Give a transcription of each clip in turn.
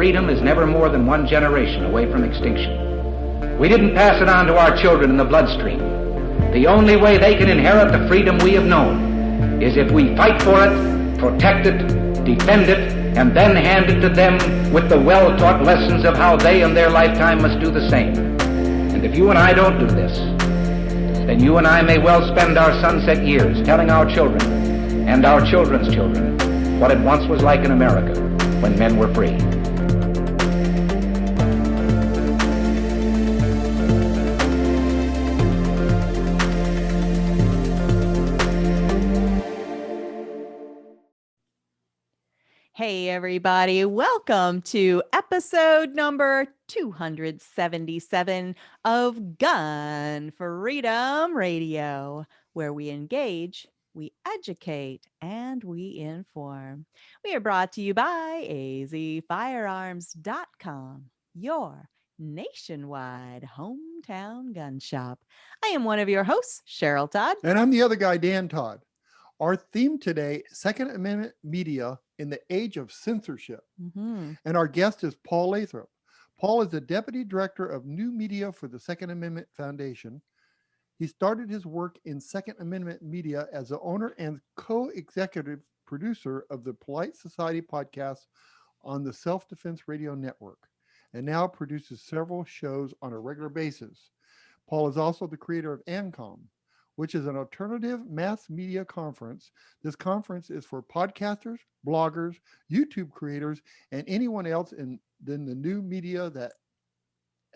freedom is never more than one generation away from extinction. We didn't pass it on to our children in the bloodstream. The only way they can inherit the freedom we have known is if we fight for it, protect it, defend it, and then hand it to them with the well-taught lessons of how they in their lifetime must do the same. And if you and I don't do this, then you and I may well spend our sunset years telling our children and our children's children what it once was like in America when men were free. Hey, everybody. Welcome to episode number 277 of Gun Freedom Radio, where we engage, we educate, and we inform. We are brought to you by azfirearms.com, your nationwide hometown gun shop. I am one of your hosts, Cheryl Todd. And I'm the other guy, Dan Todd. Our theme today, Second Amendment Media in the Age of Censorship. And our guest is Paul Lathrop. Paul is the Deputy Director of New Media for the Second Amendment Foundation. He started his work in Second Amendment Media as the owner and co-executive producer of the Polite Society podcast on the Self-Defense Radio Network, and now produces several shows on a regular basis. Paul is also the creator of Amm-Con, which is an alternative mass media conference. This conference is for podcasters, bloggers, YouTube creators, and anyone else in the new media that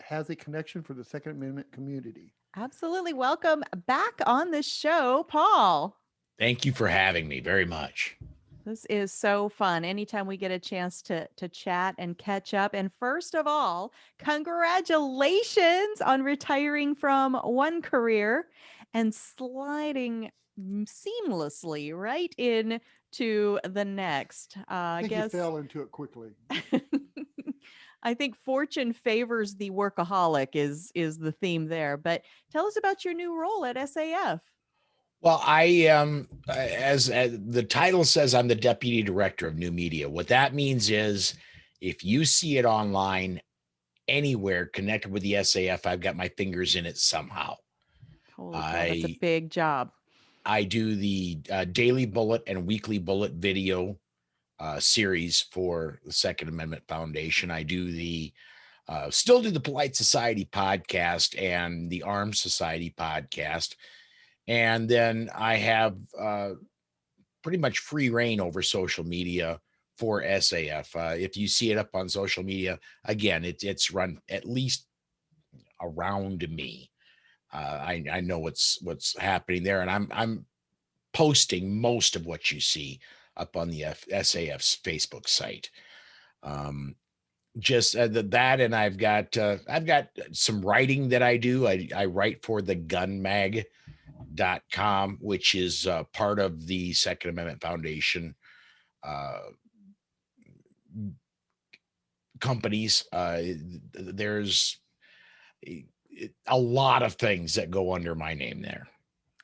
has a connection for the Second Amendment community. Absolutely. Welcome back on the show, Paul. Thank you for having me very much. This is so fun. Anytime we get a chance to chat and catch up. And first of all, congratulations on retiring from one career and sliding seamlessly right into the next. I guess you fell into it quickly. I think fortune favors the workaholic is the theme there. But tell us about your new role at SAF. Well, I am, as the title says, I'm the Deputy Director of New Media. What that means is if you see it online anywhere connected with the SAF, I've got my fingers in it somehow. Holy cow, that's a big job. I do the Daily Bullet and Weekly Bullet video series for the Second Amendment Foundation. I do still do the Polite Society podcast and the Armed Society podcast. And then I have pretty much free reign over social media for SAF. If you see it up on social media, again, it's run at least around me. I know what's happening there, and I'm posting most of what you see up on the SAF's Facebook site. Just that, and I've got some writing that I do. I write for the GunMag.com, which is part of the Second Amendment Foundation companies. There's a lot of things that go under my name there.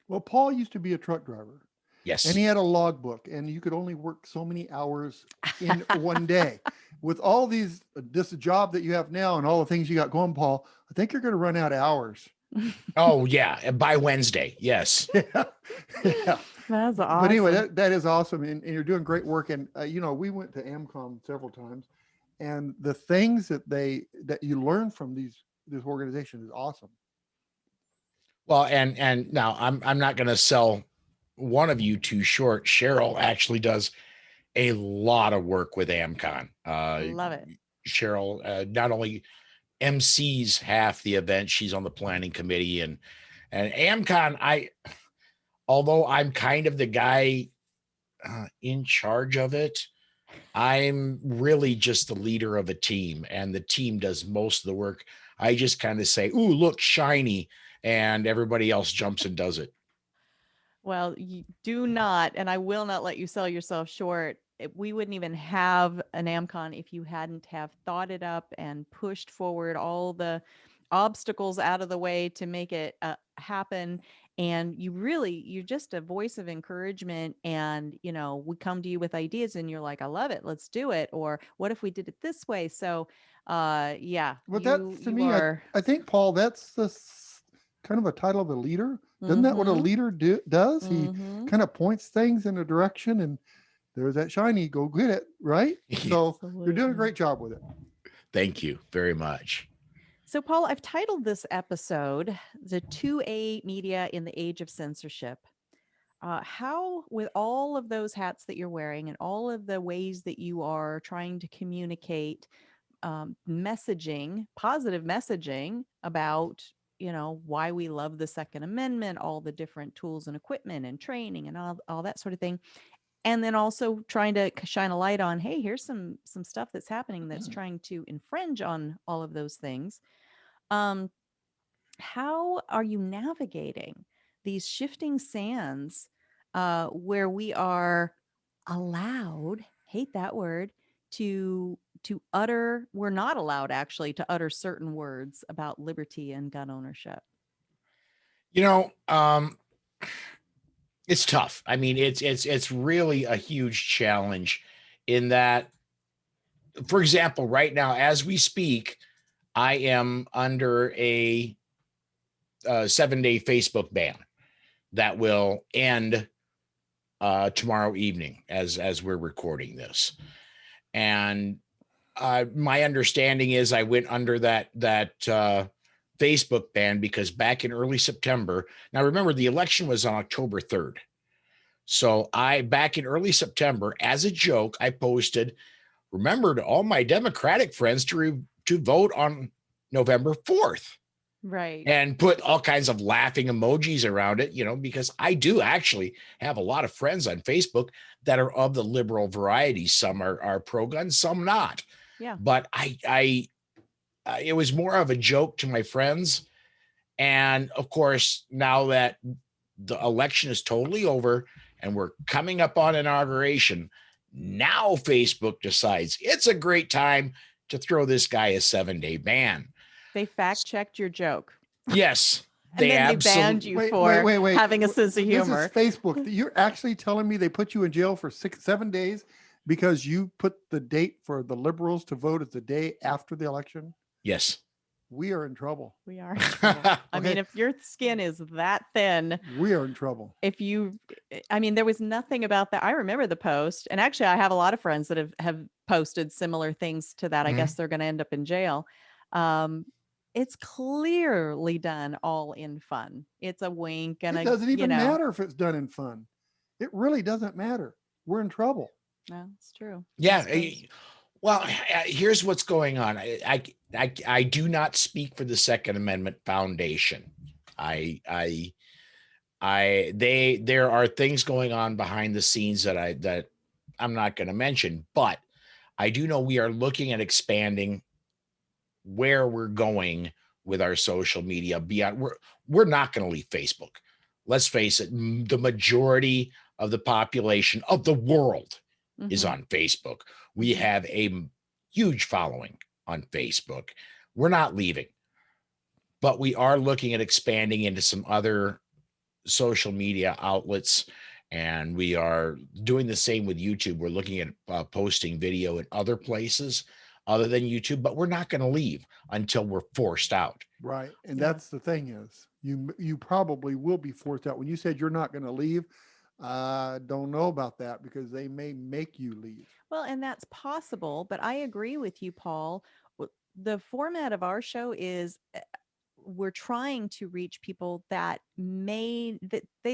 Well, Paul used to be a truck driver. Yes. And he had a logbook, and you could only work so many hours in one day. With all this job that you have now and all the things you got going, Paul, I think you're going to run out of hours. Oh, yeah. By Wednesday. Yes. Yeah. That's awesome. But anyway, that is awesome. And you're doing great work. And, we went to Amm-Con several times, and the things that you learn from this organization is awesome. Well, and now I'm not going to sell one of you too short. Cheryl actually does a lot of work with Amm-Con. Love it. Cheryl not only MCs half the event, she's on the planning committee, and Amm-Con, although I'm kind of the guy in charge of it, I'm really just the leader of a team, and the team does most of the work. I just kind of say, "Ooh, look, shiny," and everybody else jumps and does it. Well, you do not, and I will not let you sell yourself short. We wouldn't even have an Amm-Con if you hadn't have thought it up and pushed forward all the obstacles out of the way to make it happen. And you're just a voice of encouragement. And, we come to you with ideas and you're like, I love it. Let's do it. Or what if we did it this way? So, yeah, But that's to you me, are. I think, Paul, that's kind of a title of a leader. Doesn't that what a Mhm, leader does? He mhm. kind of points things in a direction, and there's that shiny, go get it, right? So you're doing a Absolutely. great job with it. Thank you very much. So, Paul, I've titled this episode The 2A Media in the Age of Censorship. How, with all of those hats that you're wearing and all of the ways that you are trying to communicate messaging, positive messaging about, why we love the Second Amendment, all the different tools and equipment and training and all that sort of thing. And then also trying to shine a light on, hey, here's some stuff that's happening that's trying to infringe on all of those things. Um, how are you navigating these shifting sands where we are allowed, hate that word, to utter, we're not allowed actually to utter certain words about liberty and gun ownership? It's tough. I mean, it's really a huge challenge in that, for example, right now as we speak, I am under a 7-day Facebook ban that will end tomorrow evening as we're recording this. And my understanding is I went under that Facebook ban because back in early September, now remember the election was on October 3rd. So back in early September, as a joke, I posted, remember to all my Democratic friends to vote on November 4th. Right. And put all kinds of laughing emojis around it, because I do actually have a lot of friends on Facebook that are of the liberal variety. Some are pro-gun, some not. Yeah. But I it was more of a joke to my friends. And of course, now that the election is totally over and we're coming up on inauguration, now Facebook decides it's a great time to throw this guy a 7-day ban. They fact checked your joke. Yes. And then they banned you for having a sense of humor. This is Facebook. You're actually telling me they put you in jail for 7 days because you put the date for the liberals to vote as the day after the election? Yes. We are in trouble. We are in trouble. I mean, if your skin is that thin, we are in trouble. There was nothing about that. I remember the post, and actually I have a lot of friends that have posted similar things to that. I guess they're going to end up in jail. It's clearly done all in fun. It's a wink and it doesn't even matter if it's done in fun. It really doesn't matter. We're in trouble. No, it's true. Yeah. Well, here's what's going on. I do not speak for the Second Amendment Foundation. There are things going on behind the scenes that I'm not going to mention, but I do know we are looking at expanding where we're going with our social media beyond. We're not going to leave Facebook. Let's face it, the majority of the population of the world is on Facebook. We have a huge following on Facebook. We're not leaving, but we are looking at expanding into some other social media outlets, and we are doing the same with YouTube. We're looking at posting video in other places other than YouTube, but we're not going to leave until we're forced out. Right. And that's the thing is you probably will be forced out. When you said you're not going to leave, I don't know about that because they may make you leave. Well, and that's possible, but I agree with you, Paul. The format of our show is we're trying to reach people that they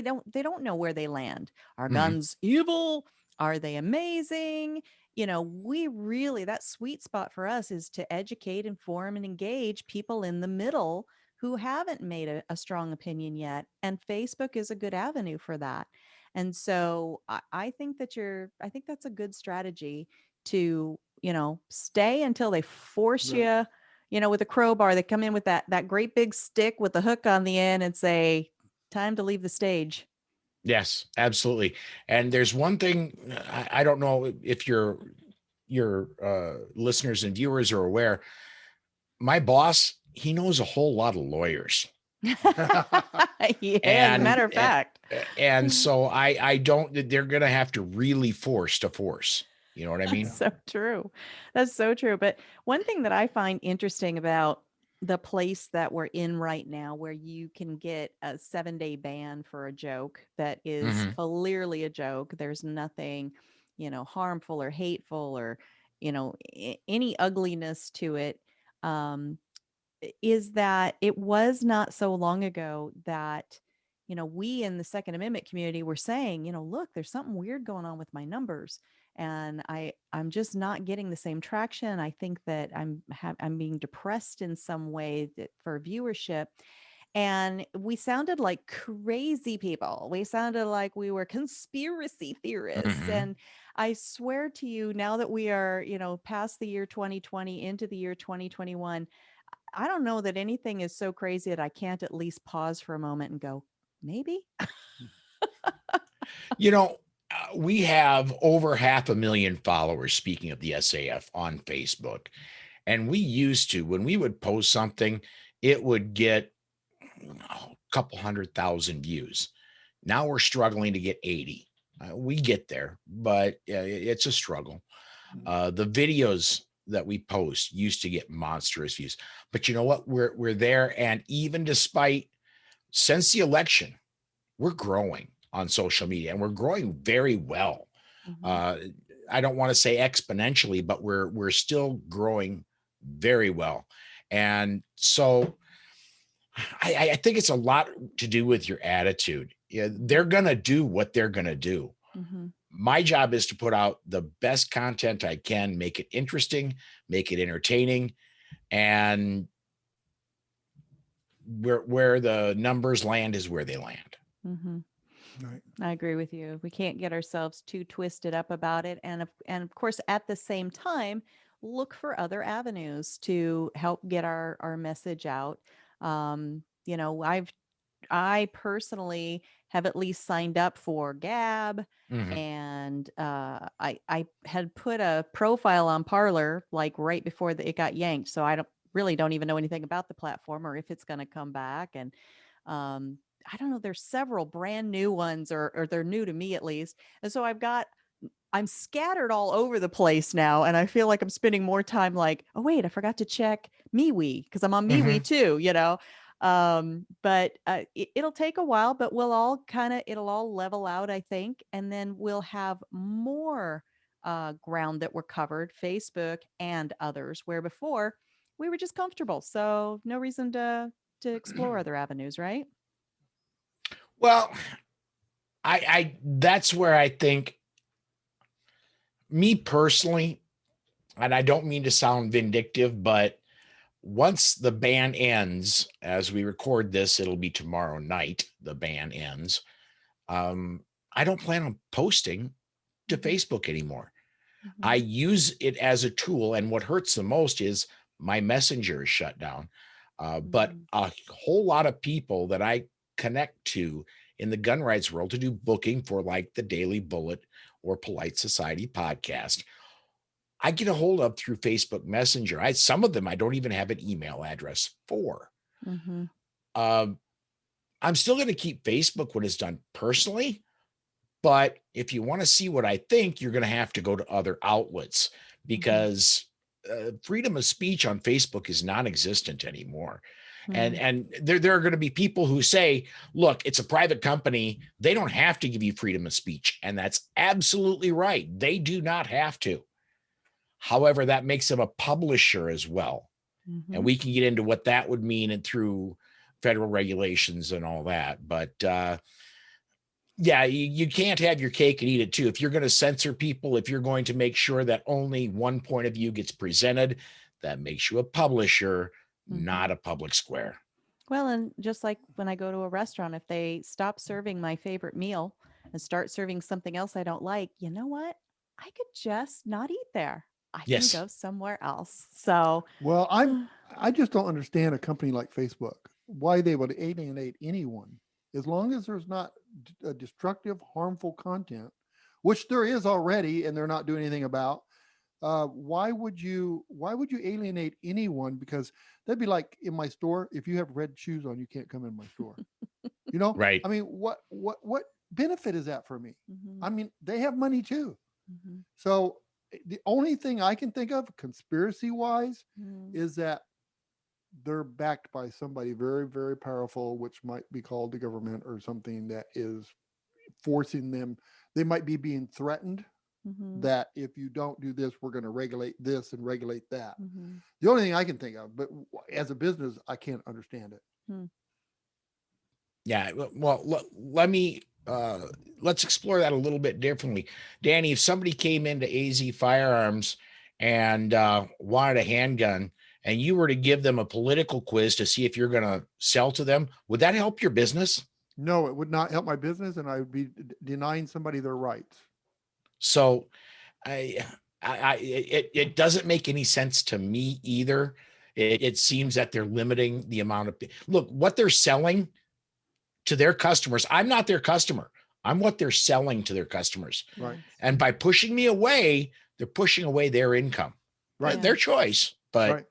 don't know where they land. Are guns evil? Are they amazing? We really, that sweet spot for us is to educate, inform, and engage people in the middle who haven't made a strong opinion yet. And Facebook is a good avenue for that. And so I think that's a good strategy to, stay until they force you, with a crowbar. They come in with that great big stick with the hook on the end and say, time to leave the stage. Yes, absolutely. And there's one thing, I don't know if your listeners and viewers are aware. My boss, he knows a whole lot of lawyers. Yeah, as a matter of and fact. and so I don't, they're going to have to really force. You know what I mean? That's so true. That's so true. But one thing that I find interesting about the place that we're in right now, where you can get a 7-day ban for a joke that is Hmm. clearly a joke, there's nothing, harmful or hateful or, any ugliness to it. Um, is that it was not so long ago that we in the Second Amendment community were saying, look, there's something weird going on with my numbers, and I'm just not getting the same traction. I think that I'm being depressed in some way that for viewership. And we sounded like crazy people. We sounded like we were conspiracy theorists. Hmm. And I swear to you, now that we are, past the year 2020 into the year 2021, I don't know that anything is so crazy that I can't at least pause for a moment and go, maybe. You know, we have over 500,000 followers, speaking of the SAF, on Facebook. And we used to, when we would post something, it would get a couple 100,000 views. Now we're struggling to get 80. We get there, but it's a struggle. The videos that we post used to get monstrous views, but you know what? We're there, and even despite, since the election, we're growing on social media, and we're growing very well. Mhm. I don't want to say exponentially, but we're still growing very well, and so I think it's a lot to do with your attitude. Yeah, they're gonna do what they're gonna do. Mhm. My job is to put out the best content I can, make it interesting, make it entertaining, and where the numbers land is where they land. Mhm. Right. I agree with you. We can't get ourselves too twisted up about it, and of course, at the same time, look for other avenues to help get our message out. I personally have at least signed up for Gab, Mhm. and I had put a profile on Parlor like right before it got yanked, so I don't even know anything about the platform or if it's going to come back. And um, I don't know. There's several brand new ones, or they're new to me at least, and so I'm scattered all over the place now, and I feel like I'm spending more time like, oh wait, I forgot to check MeWe because I'm on MeWe Mhm. too. But it'll take a while, but it'll all level out, I think, and then we'll have more ground that we're covered, Facebook and others, where before we were just comfortable, so no reason to explore other avenues, right? Well, I that's where I think, me personally, and I don't mean to sound vindictive, but once the ban ends, as we record this, it'll be tomorrow night, the ban ends. Um, I don't plan on posting to Mhm. Facebook anymore. I Mhm. use it as a tool, and what hurts the most is my messenger is shut down. But Mhm. a whole lot of people that I connect to in the gun rights world to do booking for, like the Daily Bullet or Polite Society podcast, I get a hold of through Facebook Messenger. Some of them I don't even have an email address for. Mhm. Um, I'm still going to keep Facebook when it's done personally, but if you want to see what I think, you're going to have to go to other outlets, Mhm. because freedom of speech on Facebook is non-existent anymore. And Mhm. and there are going to be people who say, look, it's a private company. They don't have to give you freedom of speech. And that's absolutely right. They do not have to. However, that makes them a publisher as well. And Mhm. we can get into what that would mean and through federal regulations and all that. But yeah, you can't have your cake and eat it too. If you're going to censor people, if you're going to make sure that only one point of view gets presented, that makes you a publisher, Mhm. not a public square. Well, and just like when I go to a restaurant, if they stop serving my favorite meal and start serving something else I don't like, you know what? I could just not eat there. I can Yes. go somewhere else. So, Well, I just don't understand a company like Facebook why they would alienate anyone as long as there's not a destructive, harmful content, which there is already, and they're not doing anything about. why would you alienate anyone? Because that'd be like in my store, if you have red shoes on, you can't come in my store. Right. I mean, what benefit is that for me? Mhm. I mean, they have money too. Mhm. So the only thing I can think of conspiracy wise Mhm. is that they're backed by somebody very, very powerful, which might be called the government or something that is forcing them. They might be being threatened Mhm. that if you don't do this, we're going to regulate this and regulate that. Mhm. The only thing I can think of, but as a business, I can't understand it. Hmm. Yeah. Well, let me let's explore that a little bit differently. Danny, if somebody came into AZ Firearms and wanted a handgun, and you were to give them a political quiz to see if you're going to sell to them, would that help your business? No, it would not help my business, and I would be denying somebody their rights. So it doesn't make any sense to me either. It seems that they're limiting the amount of look what they're selling to their customers. I'm not their customer. I'm what they're selling to their customers. Right. Yes. And by pushing me away, they're pushing away their income. Right. Their Yes. choice. But Right.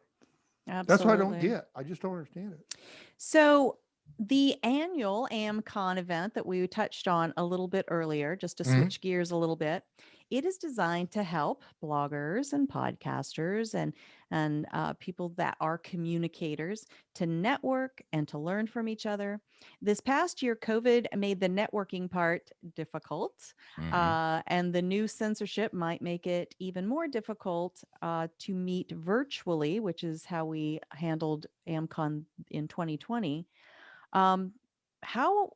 Absolutely. That's what I don't get. I just don't understand it. So the annual Amm-Con event that we touched on a little bit earlier, just to Mhm. switch gears a little bit, it is designed to help bloggers and podcasters and people that are communicators to network and to learn from each other. This past year, COVID made the networking part difficult, and the new censorship might make it even more difficult to meet virtually, which is how we handled Amm-Con in 2020. Um, how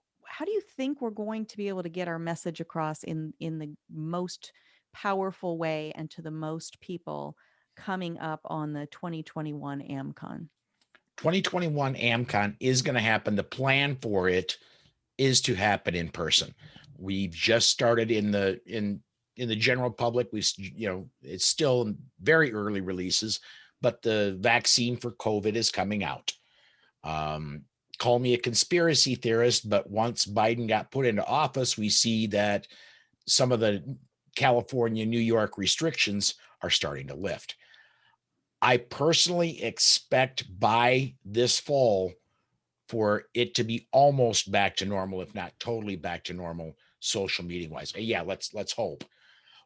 do you think we're going to be able to get our message across in the most powerful way and to the most people coming up on the 2021 Amm-Con? 2021 Amm-Con is going to happen. The plan for it is to happen in person. We've just started in the general public. It's still in very early releases, but the vaccine for COVID is coming out. Call me a conspiracy theorist, but once Biden got put into office, we see that some of the California, New York restrictions are starting to lift. I personally expect by this fall for it to be almost back to normal, if not totally back to normal, social media wise. Yeah, let's hope.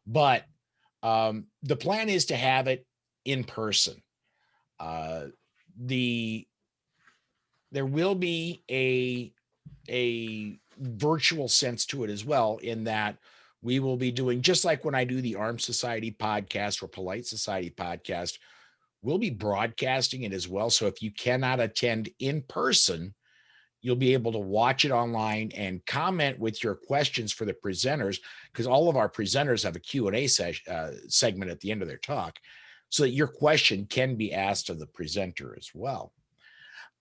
But the plan is to have it in person. There will be a virtual sense to it as well, in that we will be doing, just like when I do the Armed Society podcast or Polite Society podcast, we'll be broadcasting it as well. So if you cannot attend in person, you'll be able to watch it online and comment with your questions for the presenters, because all of our presenters have a Q&A segment at the end of their talk, so that your question can be asked of the presenter as well.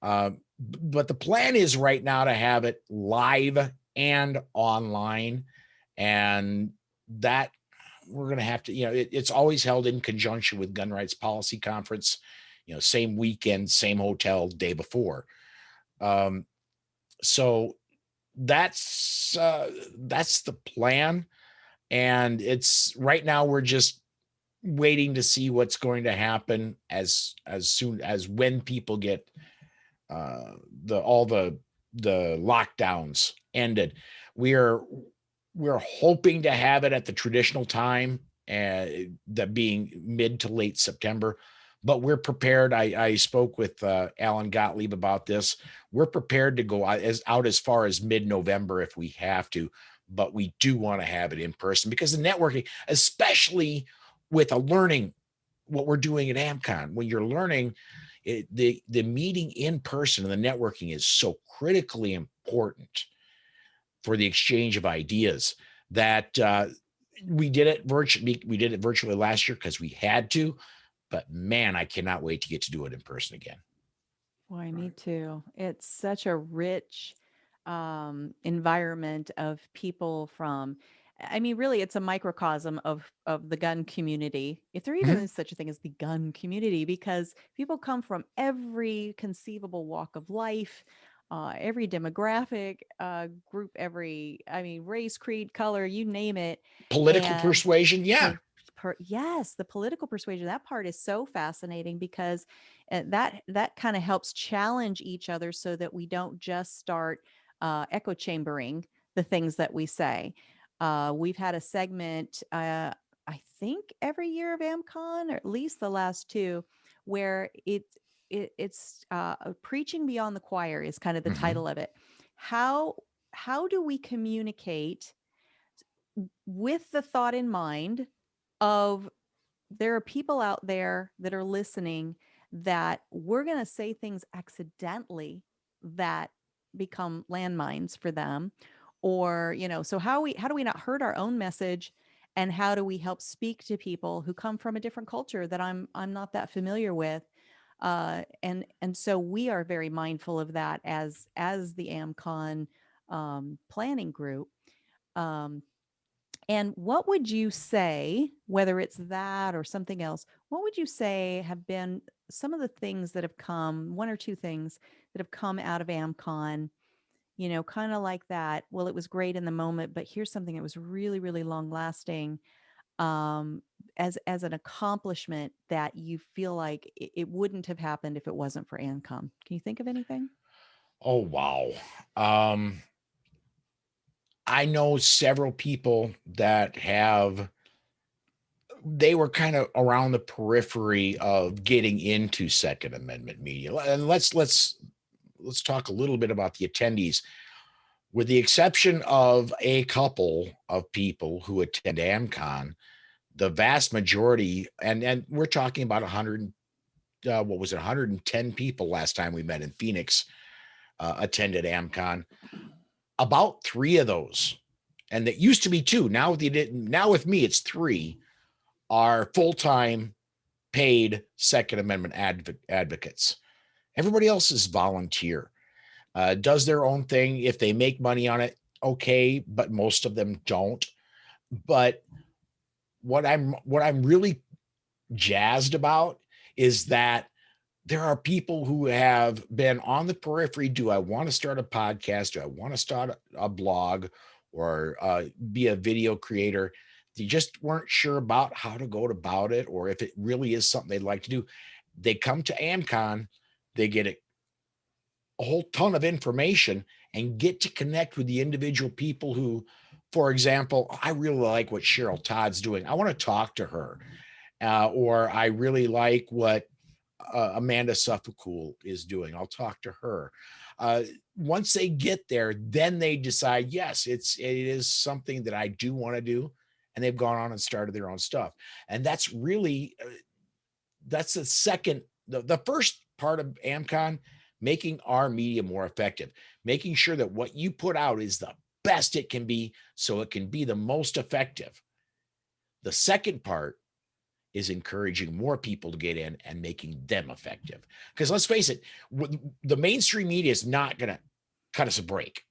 But the plan is right now to have it live and online, and that we're going to have to, it's always held in conjunction with Gun Rights Policy Conference, same weekend, same hotel, day before. So that's the plan. And it's right now we're just waiting to see what's going to happen as soon as when people get all the lockdowns ended. We're hoping to have it at the traditional time, that being mid to late September. But we're prepared. I spoke with Alan Gottlieb about this. We're prepared to go out as far as mid-November if we have to, but we do want to have it in person, because the networking, especially with learning what we're doing at Amm-Con, when you're learning, the meeting in person and the networking is so critically important for the exchange of ideas that we did it virtually last year because we had to. But man, I cannot wait to get to do it in person again. Boy, me too. It's such a rich environment of people from, I mean, really, it's a microcosm of the gun community, if there even is such a thing as the gun community, because people come from every conceivable walk of life, every demographic group, race, creed, color, you name it. Political And persuasion, yeah. yes, the political persuasion, that part is so fascinating because that kind of helps challenge each other so that we don't just start echo chambering the things that we say. We've had a segment, I think every year of Amm-Con, or at least the last two, where it's preaching beyond the choir is kind of the Mhm. title of it. How do we communicate with the thought in mind of there are people out there that are listening that we're going to say things accidentally that become landmines for them, or so how do we not hurt our own message, and how do we help speak to people who come from a different culture that I'm not that familiar with, and so we are very mindful of that as the Amm-Con planning group. um, and what would you say, whether it's that or something else, what would you say have been some of the things that have come, one or two things that have come out of Amm-Con, kind of like that? Well, it was great in the moment, but here's something that was really, really long lasting, um, as an accomplishment that you feel like it wouldn't have happened if it wasn't for Amm-Con. Can you think of anything? Oh, wow. Um, I know several people that they were kind of around the periphery of getting into Second Amendment media. And let's talk a little bit about the attendees. With the exception of a couple of people who attend Amm-Con, the vast majority, and we're talking about 100, what was it, 110 people last time we met in Phoenix, attended Amm-Con. About three of those, and that used to be two. Now with me, it's three, are full-time paid Second Amendment advocates. Everybody else is volunteer, does their own thing. If they make money on it, okay, but most of them don't. But what I'm really jazzed about is that there are people who have been on the periphery. Do I want to start a podcast? Do I want to start a blog, or be a video creator? They just weren't sure about how to go about it, or if it really is something they'd like to do. They come to Amm-Con, they get a whole ton of information and get to connect with the individual people who, for example, I really like what Cheryl Todd's doing. I want to talk to her. Or I really like what Amanda Suffolcool is doing. I'll talk to her. Once they get there, then they decide, yes, it is something that I do want to do. And they've gone on and started their own stuff. And that's really, that's the first part of Amm-Con, making our media more effective, making sure that what you put out is the best it can be so it can be the most effective. The second part is encouraging more people to get in and making them effective. Because let's face it, the mainstream media is not going to cut us a break.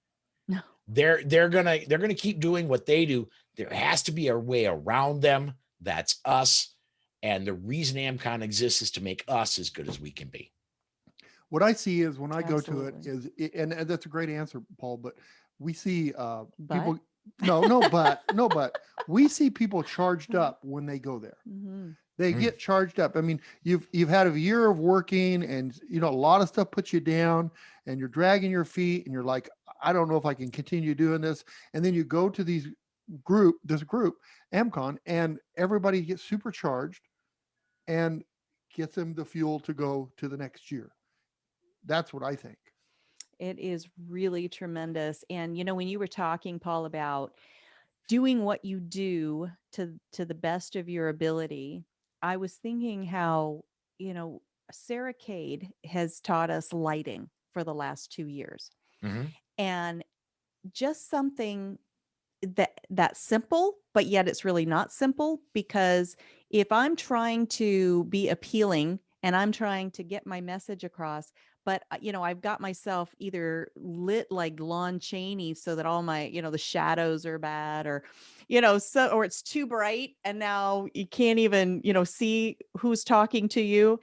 No. They're gonna keep doing what they do. There has to be a way around them. That's us. And the reason Amm-Con exists is to make us as good as we can be. What I see is when I go to it Absolutely. is, and that's a great answer, Paul, but we see But people, but we see people charged up when they go there. hmm They get charged up. I mean, you've had a year of working, and a lot of stuff puts you down, and you're dragging your feet, and you're like, I don't know if I can continue doing this. And then you go to this group, Amm-Con, and everybody gets supercharged and gets them the fuel to go to the next year. That's what I think. It is really tremendous. And when you were talking, Paul, about doing what you do to the best of your ability, I was thinking how, Sarah Cade has taught us lighting for the last 2 years. Mm-hmm. And just something that's simple, but yet it's really not simple, because if I'm trying to be appealing and I'm trying to get my message across, but I've got myself either lit like Lon Chaney so that all my, the shadows are bad, or or it's too bright and now you can't even see who's talking to you.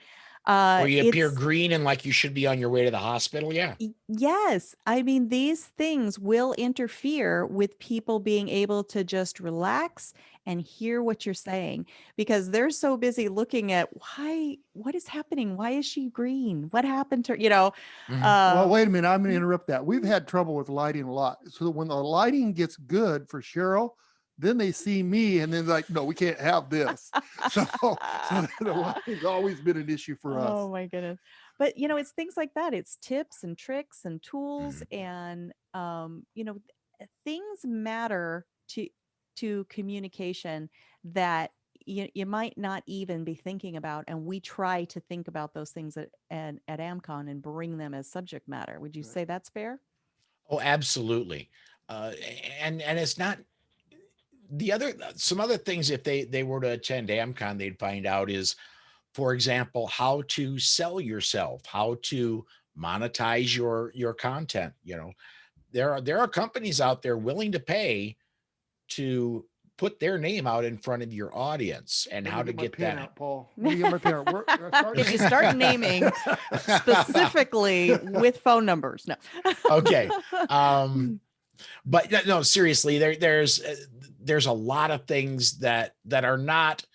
Or you appear It's green and like you should be on your way to the hospital. Yeah. Yes. I mean, these things will interfere with people being able to just relax and hear what you're saying because they're so busy looking at what is happening? Why is she green? What happened to her? Mhm. Well, Um, wait a minute. I'm going to interrupt that. We've had trouble with lighting a lot. So when the lighting gets good for Cheryl, then they see me and then like, no, we can't have this. So the lighting's always been an issue for us. oh my goodness. But it's things like that. It's tips and tricks and tools Mhm. and things matter to communication that you might not even be thinking about. And we try to think about those things at Amm-Con and bring them as subject matter. Would you Right. say that's fair? Oh, absolutely. Uh, and it's not some other things. If they were to attend AmCon, they'd find out is, for example, how to sell yourself, how to monetize your content. There are companies out there willing to pay to put their name out in front of your audience and Let me how to get my get pen that. out, Paul. Let me get my pen out. If you start naming specifically with phone numbers, no. Okay. But no, seriously, there's a lot of things that are not,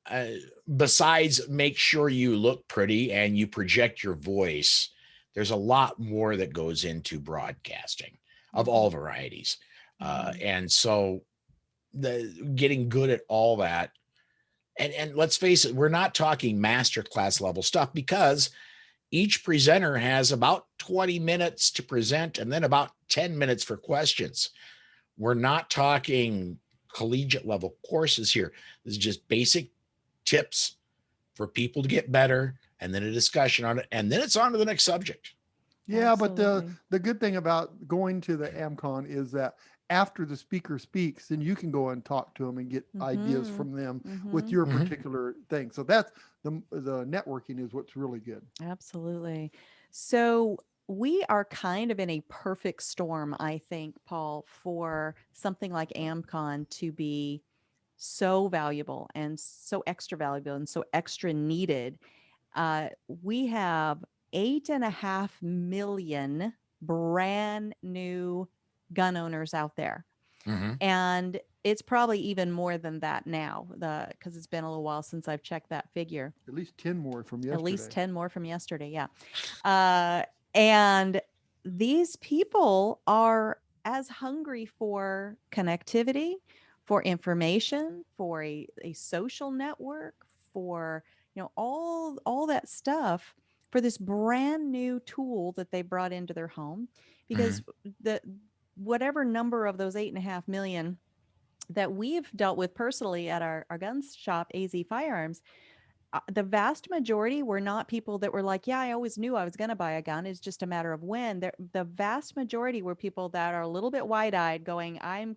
uh, besides make sure you look pretty and you project your voice. There's a lot more that goes into broadcasting of all varieties. Mhm. And so the getting good at all that, and let's face it, we're not talking master class level stuff because each presenter has about 20 minutes to present and then about 10 minutes for questions. We're not talking collegiate level courses here. This is just basic tips for people to get better, and then a discussion on it, and then it's on to the next subject. Yeah, but Absolutely. the good thing about going to the Amm-Con is that after the speaker speaks, then you can go and talk to them and get ideas Mhm. from them with Mhm. your Mhm. particular thing. So that's the networking is what's really good. Absolutely. So we are kind of in a perfect storm, I think, Paul, for something like Amm-Con to be so valuable and so extra valuable and so extra needed. We have 8.5 million brand new gun owners out there. Mhm. And it's probably even more than that now, because it's been a little while since I've checked that figure. At least 10 more from At least yesterday. 10 more from yesterday. Yeah. And these people are as hungry for connectivity, for information, for a social network, for all that stuff, for this brand new tool that they brought into their home. Because Mhm. the whatever number of those 8.5 million that we've dealt with personally at our guns shop, AZ Firearms, the vast majority were not people that were like, yeah, I always knew I was going to buy a gun. It's just a matter of when. The vast majority were people that are a little bit wide eyed, going, I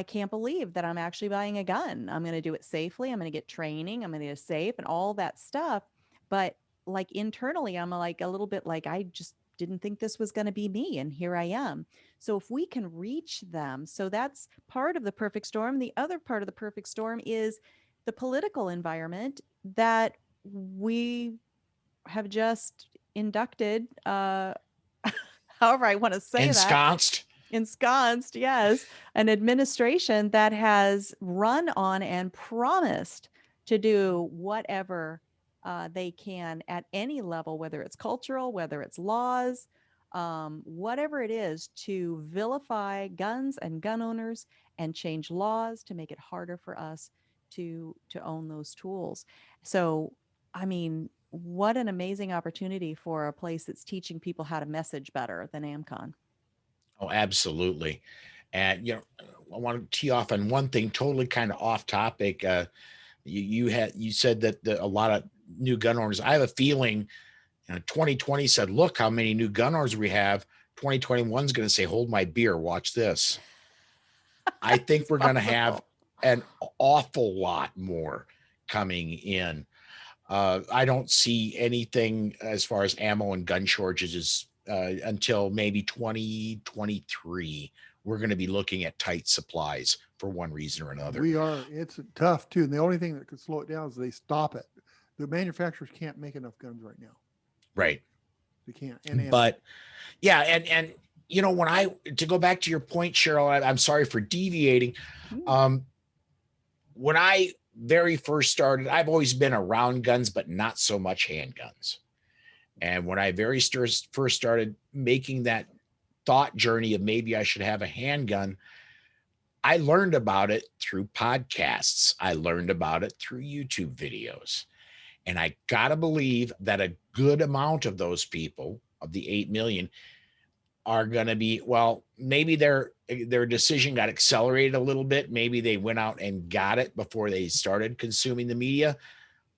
can't believe that I'm actually buying a gun. I'm going to do it safely. I'm going to get training. I'm going to get safe and all that stuff. But like internally, I'm like a little bit like, I just didn't think this was going to be me. And here I am. So if we can reach them, so that's part of the perfect storm. The other part of the perfect storm is the political environment that we have just inducted, however I want to say that, Ensconced. ensconced, yes, an administration that has run on and promised to do whatever they can at any level, whether it's cultural, whether it's laws, whatever it is, to vilify guns and gun owners and change laws to make it harder for us to own those tools. So, I mean, what an amazing opportunity for a place that's teaching people how to message better than Amm-Con. Oh, absolutely. And I want to tee off on one thing, totally kind of off topic. You said that a lot of new gun owners. I have a feeling, 2020 said, "Look how many new gun owners we have." 2021 is going to say, "Hold my beer, watch this." I think It's we're going to have possible. an awful lot more coming in. I don't see anything as far as ammo and gun shortages until maybe 2023. We're going to be looking at tight supplies for one reason or another. We are. It's tough too. And the only thing that could slow it down is they stop it. the manufacturers can't make enough guns right now. Right. They can't. And But yeah, and to go back to your point, Cheryl, I'm sorry for deviating. When I very first started, I've always been around guns, but not so much handguns. And when I first started making that thought journey of maybe I should have a handgun, I learned about it through podcasts. I learned about it through YouTube videos. And I got to believe that a good amount of those people, of the 8 million, are going to be, well, maybe their decision got accelerated a little bit. Maybe they went out and got it before they started consuming the media.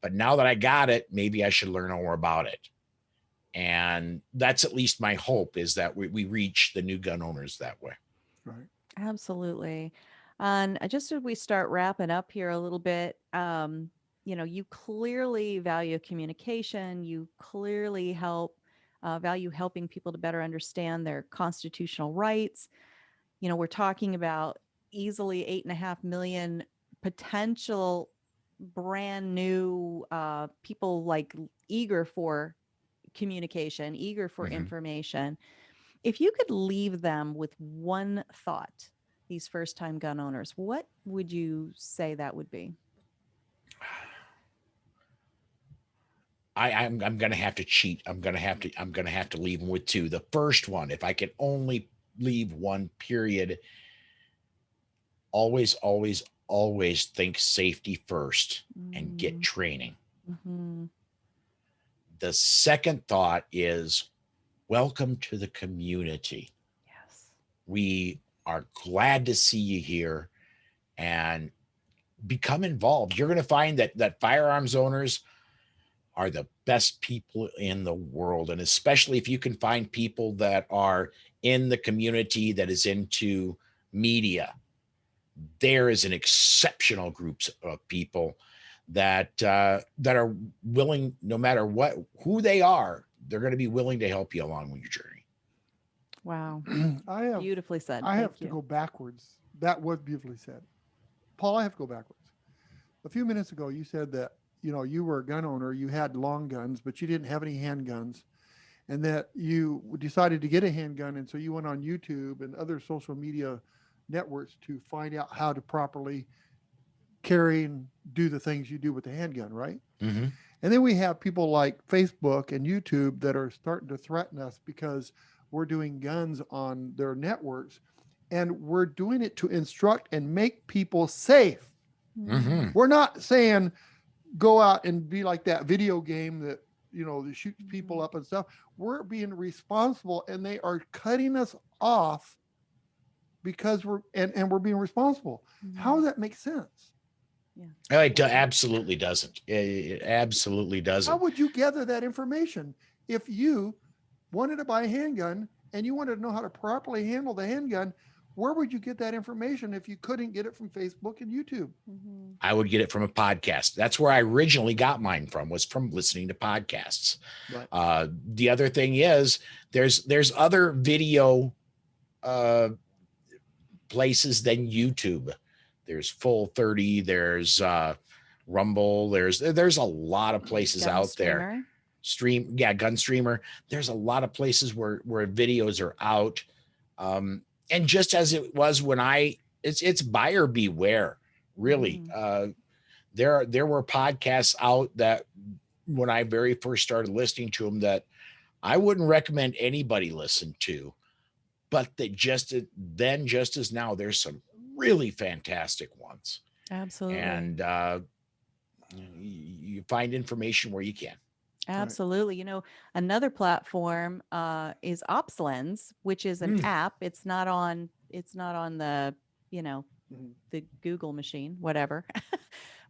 But now that I got it, maybe I should learn more about it. And that's at least my hope, is that we reach the new gun owners that way. right. Absolutely. And just as we start wrapping up here a little bit, you clearly value communication. You clearly value helping people to better understand their constitutional rights. We're talking about easily 8.5 million potential brand new people, like eager for communication, eager for information. If you could leave them with one thought, these first-time gun owners, what would you say that would be? I'm going to have to cheat. I'm going to have to leave them with two. The first one, if I could only leave one, period, always think safety first and get training. Mm-hmm. The second thought is, welcome to the community. Yes. We are glad to see you here, and become involved. You're going to find that firearms owners are the best people in the world. And especially if you can find people that are in the community that is into media, there is an exceptional group of people that are willing, no matter who they are, they're going to be willing to help you along with your journey. Wow. Beautifully said. I have to go backwards. That was beautifully said. Paul, I have to go backwards. A few minutes ago, you said that, you were a gun owner, you had long guns, but you didn't have any handguns, and that you decided to get a handgun. And so you went on YouTube and other social media networks to find out how to properly carry and do the things you do with the handgun, right? Mm-hmm. And then we have people like Facebook and YouTube that are starting to threaten us because we're doing guns on their networks, and we're doing it to instruct and make people safe. Mm-hmm. We're not saying go out and be like that video game that, that shoots people up and stuff. We're being responsible, and they are cutting us off because we're being responsible. Mm-hmm. How does that make sense? Yeah. It absolutely doesn't. It absolutely doesn't. How would you gather that information if you wanted to buy a handgun and you wanted to know how to properly handle the handgun? Where would you get that information if you couldn't get it from Facebook and YouTube? Mm-hmm. I would get it from a podcast. That's where I originally got mine from, was from listening to podcasts. Right. The other thing is there's other video places than YouTube. There's Full 30, there's Rumble, there's a lot of places out there. GunStreamer. There's a lot of places where videos are out. And just as it was when it's buyer beware, really. There were podcasts out that when I very first started listening to them that I wouldn't recommend anybody listen to, but that just as now, there's some really fantastic ones. Absolutely. And you find information where you can. Absolutely. Another platform is OpsLens, which is an app. It's not on the, the Google machine, whatever,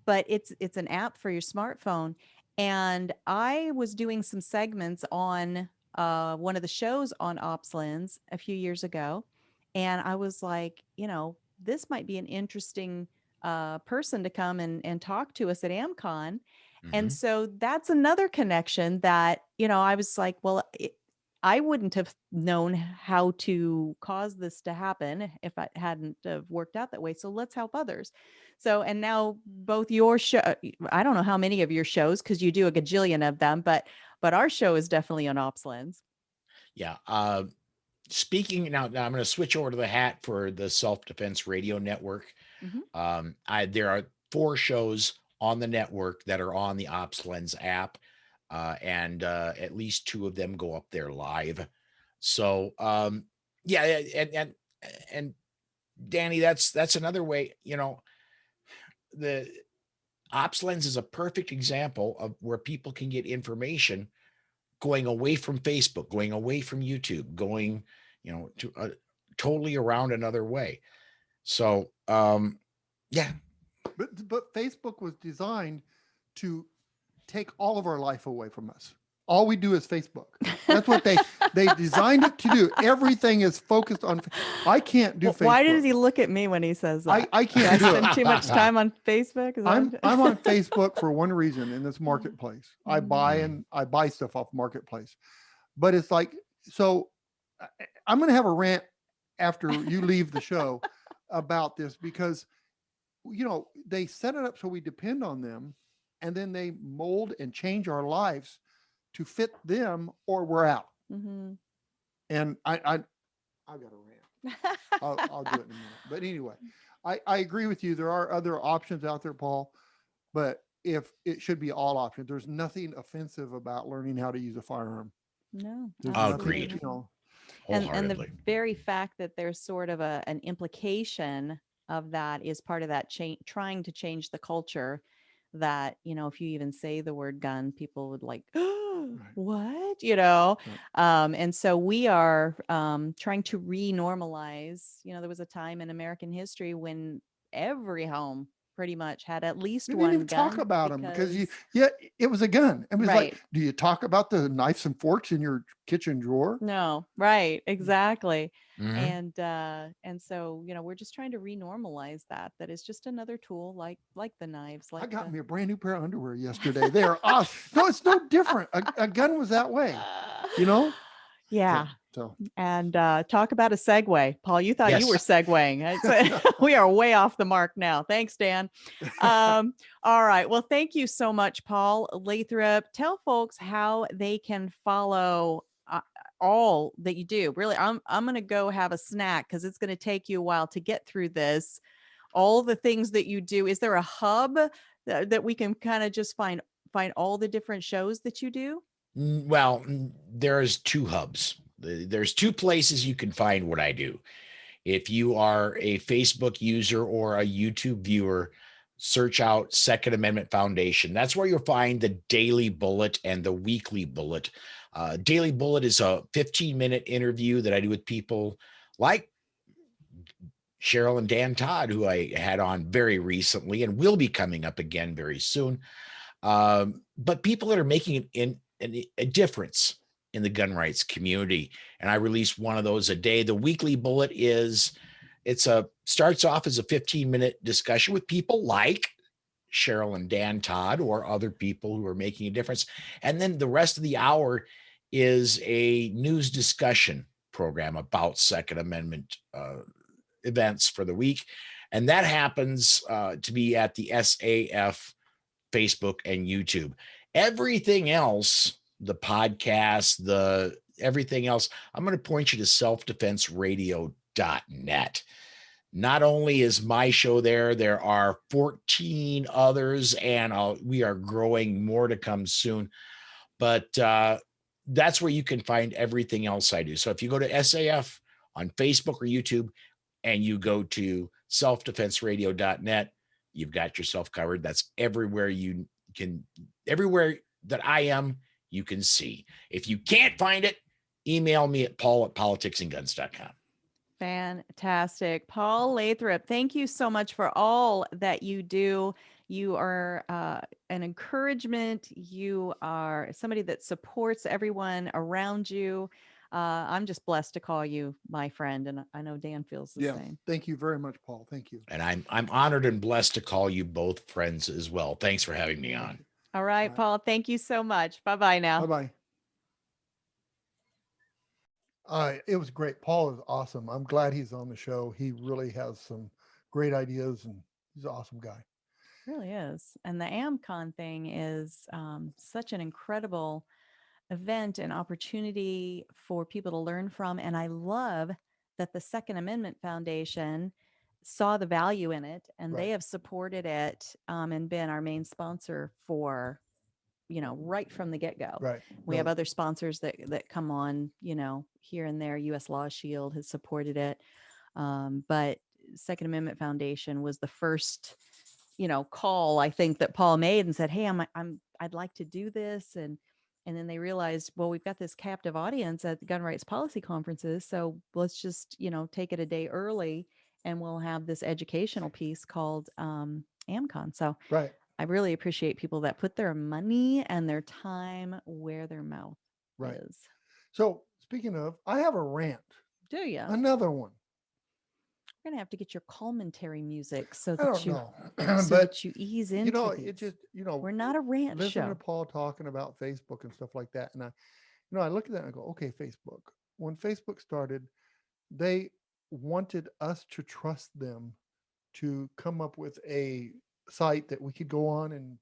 but it's an app for your smartphone. And I was doing some segments on one of the shows on OpsLens a few years ago. And I was like, this might be an interesting person to come and talk to us at Amm-Con. And so that's another connection that, I was like, well, I wouldn't have known how to cause this to happen if I hadn't have worked out that way. So let's help others. So, and now both your show, I don't know how many of your shows, because you do a gajillion of them, but our show is definitely on Ops Lens. Yeah. Speaking now, I'm going to switch over to the hat for the Self-Defense Radio Network. There are 4 shows on the network that are on the Ops Lens app, and at least 2 of them go up there live. So, yeah, and Danny, that's another way. The Ops Lens is a perfect example of where people can get information going away from Facebook, going away from YouTube, going, to totally around another way. So, yeah. But Facebook was designed to take all of our life away from us. All we do is Facebook. That's what they designed it to do. Everything is focused on. I can't do Facebook. Why does he look at me when he says that? I can't do spend it. too much time on Facebook. I'm on Facebook for one reason in this marketplace. I buy stuff off marketplace, but it's like, so I'm going to have a rant after you leave the show about this, because they set it up so we depend on them, and then they mold and change our lives to fit them, or we're out. And I got a rant. I'll do it in a minute. But anyway, I agree with you. There are other options out there, Paul, but if it should be all options, there's nothing offensive about learning how to use a firearm. No. Agreed. And the very fact that there's sort of an implication of that is part of that trying to change the culture, that, if you even say the word gun, people would like, oh, what, and so we are trying to re-normalize. There was a time in American history when every home pretty much had at least one gun. We didn't even talk about them because it was a gun. It was like, do you talk about the knives and forks in your kitchen drawer? No, right, exactly. And so we're just trying to re-normalize that is just another tool, like the knives. I got me a brand new pair of underwear yesterday. They are awesome. No, it's no different. A gun was that way, Yeah. And talk about a segue. Paul, you thought you were segueing. We are way off the mark now. Thanks, Dan. All right. Well, thank you so much, Paul Lathrop. Tell folks how they can follow all that you do. Really, I'm going to go have a snack because it's going to take you a while to get through this. All the things that you do. Is there a hub that we can kind of just find all the different shows that you do? Well, there's 2 hubs. There's 2 places you can find what I do. If you are a Facebook user or a YouTube viewer, search out Second Amendment Foundation. That's where you'll find the Daily Bullet and the Weekly Bullet. Daily Bullet is a 15-minute interview that I do with people like Cheryl and Dan Todd, who I had on very recently and will be coming up again very soon. But people that are making a difference in the gun rights community. And I release one of those a day. The Weekly Bullet starts off as a 15-minute discussion with people like Cheryl and Dan Todd or other people who are making a difference. And then the rest of the hour is a news discussion program about Second Amendment events for the week. And that happens to be at the SAF Facebook and YouTube. Everything else, the podcast, everything else, I'm going to point you to selfdefenseradio.net. Not only is my show there are 14 others, and we are growing, more to come soon. But that's where you can find everything else I do. So if you go to SAF on Facebook or YouTube and you go to selfdefenseradio.net, you've got yourself covered. That's everywhere everywhere that I am, you can see. If you can't find it, email me at paul@politicsandguns.com. Fantastic. Paul Lathrop, thank you so much for all that you do. You are an encouragement. You are somebody that supports everyone around you. I'm just blessed to call you my friend, and I know Dan feels the same. Thank you very much, Paul. Thank you. And I'm honored and blessed to call you both friends as well. Thanks for having me on. All right, Paul, thank you so much. Bye-bye now. Bye-bye. It was great. Paul is awesome. I'm glad he's on the show. He really has some great ideas, and he's an awesome guy. Really is. And the Amm-Con thing is such an incredible event and opportunity for people to learn from. And I love that the Second Amendment Foundation saw the value in it, and they Right. have supported it and been our main sponsor for, right from the get-go. Right. We have No, other sponsors that come on, here and there. US Law Shield has supported it. But Second Amendment Foundation was the first, call I think that Paul made and said, "Hey, I'd like to do this." And then they realized, well, we've got this captive audience at the gun rights policy conferences. So let's just, take it a day early, and we'll have this educational piece called Amm-Con. So right. I really appreciate people that put their money and their time where their mouth Right. is. So speaking of, I have a rant. Do you? Another one. We're gonna have to get your commentary music so I that don't you know, so but that you ease you into know, it these. just We're not a rant listen to show. Paul talking about Facebook and stuff like that, and I look at that and I go, okay, Facebook. When Facebook started, they wanted us to trust them to come up with a site that we could go on and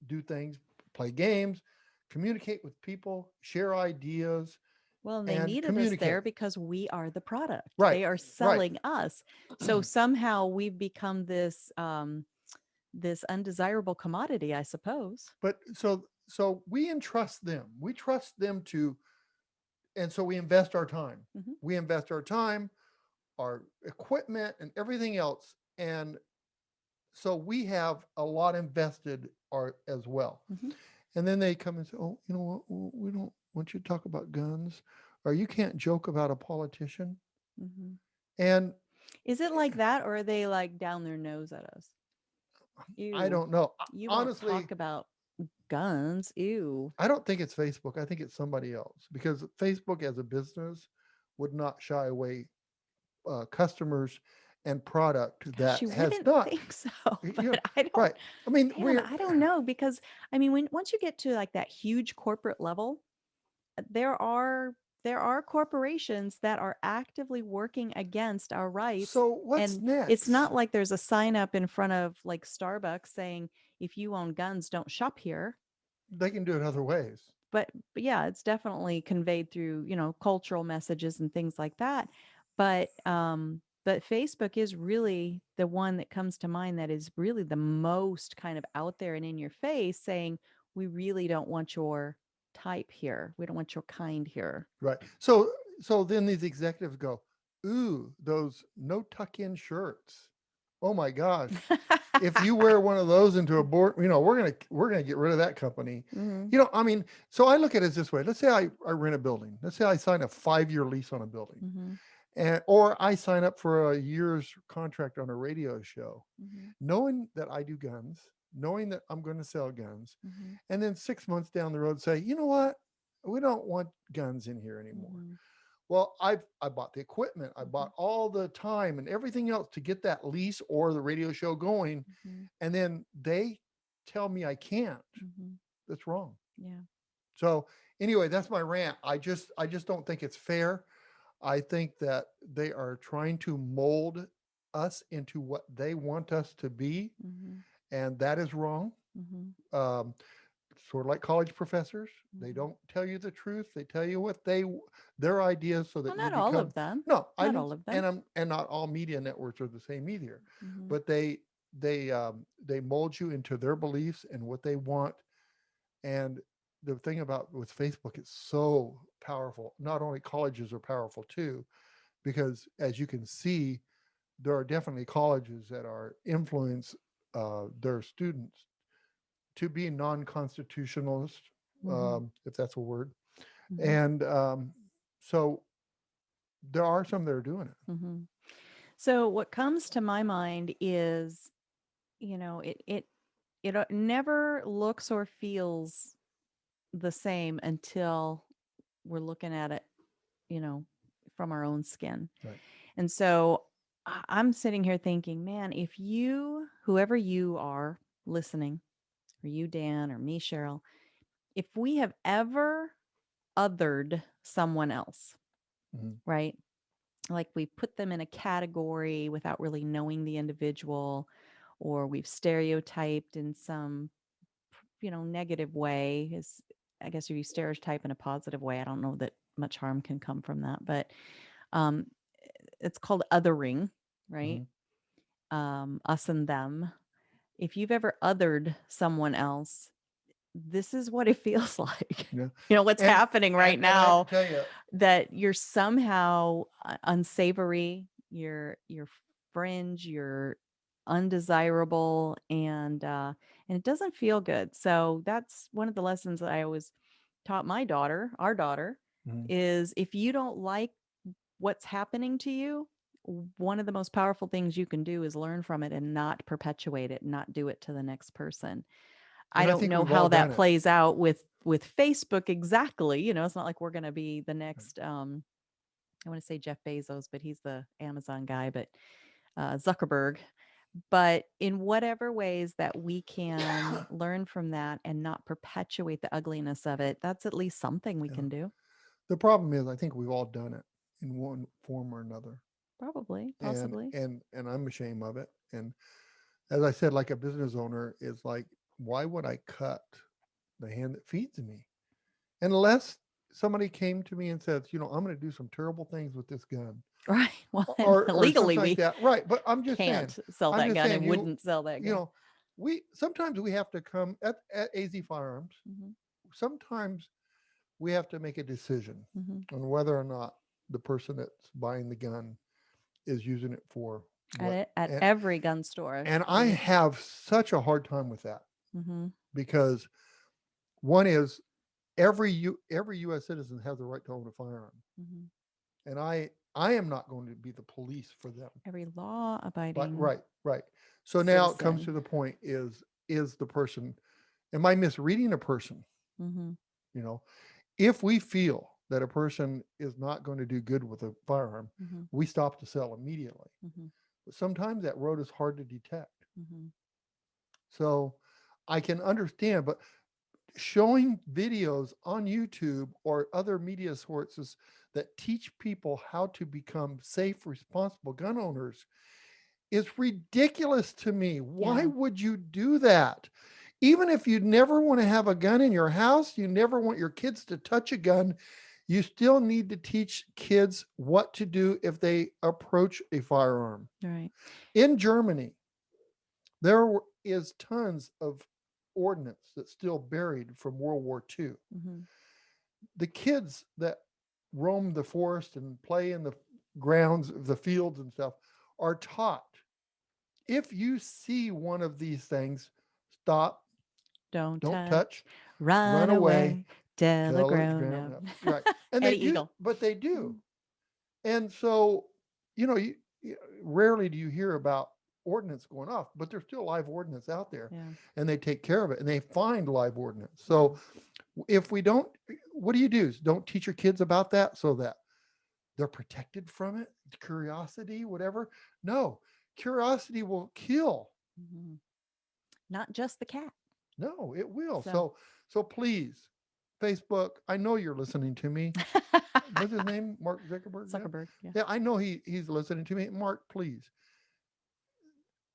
do things, play games, communicate with people, share ideas, Well, and they and needed us communicate. there because we are the product. Right, They are right. selling us. So somehow we've become this this undesirable commodity, I suppose. But so we entrust them. We trust them to, and so we invest our time. Hmm. We invest our time, our equipment, and everything else. And so we have a lot invested as well. Hmm. And then they come and say, "Oh, you know what? We don't want you to talk about guns, or you can't joke about a politician." Hmm. And Is it like that, or are they like down their nose at us? I Ew, don't know. you won't Honestly, talk about guns. Ew. I don't think it's Facebook. I think it's somebody else, because Facebook as a business would not shy away customers and product Gosh, that you has wouldn't not. think so, You know, but I don't. right. I mean, Man, I don't know, because I mean, when once you get to like that huge corporate level, there are corporations that are actively working against our rights. so what's And it's not next? like there's a sign up in front of like Starbucks saying, if you own guns, don't shop here. They can do it other ways. But yeah, it's definitely conveyed through, cultural messages and things like that. But Facebook is really the one that comes to mind that is really the most kind of out there and in your face, saying, we really don't want your type here. We don't want your kind here. Right. So then these executives go, "Ooh, those no tuck-in shirts. Oh my gosh. If you wear one of those into a board, we're gonna get rid of that company." Hmm. I mean, so I look at it this way. Let's say I rent a building. Let's say I sign a 5-year lease on a building. Hmm. Or I sign up for a year's contract on a radio show, Hmm. knowing that I do guns, knowing that I'm going to sell guns, Hmm. and then 6 months down the road say, "You know what? We don't want guns in here anymore." Hmm. Well, I bought the equipment, I bought all the time and everything else to get that lease or the radio show going, Hmm. and then they tell me I can't. Hmm. That's wrong. Yeah. So anyway, that's my rant. I just don't think it's fair. I think that they are trying to mold us into what they want us to be, Hmm. and that is wrong. Hmm. Um, Sort of like college professors, they Hmm. don't tell you the truth. They tell you what their ideas so Well, that you not all become. of them. No, I Not didn't, all of them. and not all media networks are the same either. Hmm. But they mold you into their beliefs and what they want. And the thing about with Facebook, it's so powerful. Not only colleges are powerful too, because as you can see, there are definitely colleges that are influence their students to be non-constitutionalist, Hmm. if that's a word. Hmm. And so there are some that are doing it. Hmm. So what comes to my mind is, it never looks or feels the same until we're looking at it, you know, from our own skin. Right. And so I'm sitting here thinking, man, if you, whoever you are listening, or you, Dan, or me, Cheryl, if we have ever othered someone else, Mhm. right? Like we put them in a category without really knowing the individual, or we've stereotyped in some, negative way. Is I guess if you stereotype in a positive way, I don't know that much harm can come from that, but um, it's called othering, right? Mhm. Us and them. If you've ever othered someone else, this is what it feels like. Yeah. What's And happening right and I have now, to tell you, that you're somehow unsavory, you're fringe, you're undesirable, and it doesn't feel good. So that's one of the lessons that I always taught my daughter, our daughter, mhm, is if you don't like what's happening to you, one of the most powerful things you can do is learn from it and not perpetuate it, not do it to the next person. I and I don't think know we've all how that done it. plays out with Facebook exactly. It's not like we're going to be the Right. next I want to say Jeff Bezos, but he's the Amazon guy, but Zuckerberg. But in whatever ways that we can learn from that and not perpetuate the ugliness of it, that's at least something we Yeah. can do. The problem is, I think we've all done it in one form or another, Probably, and possibly. I'm ashamed of it. And as I said, like a business owner is like, why would I cut the hand that feeds me? Unless somebody came to me and says, I'm going to do some terrible things with this gun, Right. Well, or legally, something like we that. Right. But I'm just saying, can't sell that gun and you, wouldn't sell that you gun. know, we sometimes we have to come at AZ Firearms. Hmm. Sometimes we have to make a decision Hmm. on whether or not the person that's buying the gun is using it for what. At every gun store, And I right? have such a hard time with that, Hmm. because one is every U.S. citizen has the right to own a firearm, Hmm. and I am not going to be the police for them. Every But law-abiding right. So now it comes to citizen. the point: is the person? Am I misreading a person? Hmm. You know, if we feel that a person is not going to do good with a firearm, Hmm. we stop the sale immediately. Hmm. But sometimes that road is hard to detect. Hmm. So I can understand, but showing videos on YouTube or other media sources that teach people how to become safe, responsible gun owners is ridiculous to me. Why Yeah. would you do that? Even if you never want to have a gun in your house, you never want your kids to touch a gun, you still need to teach kids what to do if they approach a firearm. Right. In Germany, there is tons of ordnance that's still buried from World War II. Hmm. The kids that roam the forest and play in the grounds, the fields and stuff, are taught, if you see one of these things, stop, Don't don't touch. touch, Run run away, away. Tell a tell it grown ground up. up. Right. And they Eddie do, Eagle. but they do. And so, rarely do you hear about ordnance going off, but there's still live ordnance out there, Yeah. and they take care of it and they find live ordnance. Yeah. So if we don't, what do you do? Don't teach your kids about that so that they're protected from it, curiosity, whatever. No, curiosity will kill. Hmm. Not just the cat. No, it will. So So please, Facebook, I know you're listening to me. What's his name? Mark Zuckerberg? Yeah. Zuckerberg. Yeah. Yeah, I know he's listening to me. Mark, please.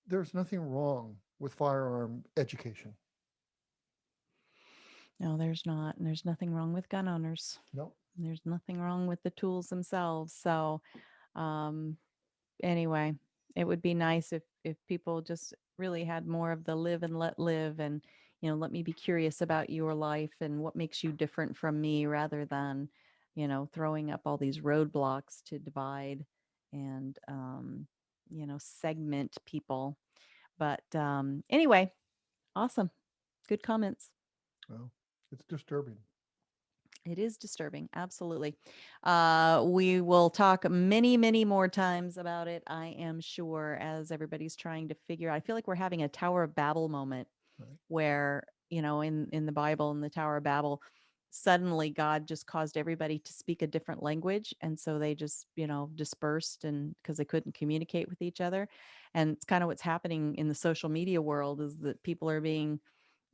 There's nothing wrong with firearm education. No, there's not. And there's nothing wrong with gun owners. No. There's nothing wrong with the tools themselves. So, um, anyway, it would be nice if people just really had more of the live and let live, and let me be curious about your life and what makes you different from me, rather than throwing up all these roadblocks to divide and segment people. But anyway, awesome, good comments. Well, it's disturbing. It is disturbing. Absolutely. We will talk many, many more times about it, I am sure, as everybody's trying to figure. I feel like we're having a Tower of Babel moment Right. where, in the Bible, in the Tower of Babel, suddenly God just caused everybody to speak a different language. And so they just, dispersed, and because they couldn't communicate with each other. And it's kind of what's happening in the social media world, is that people are being,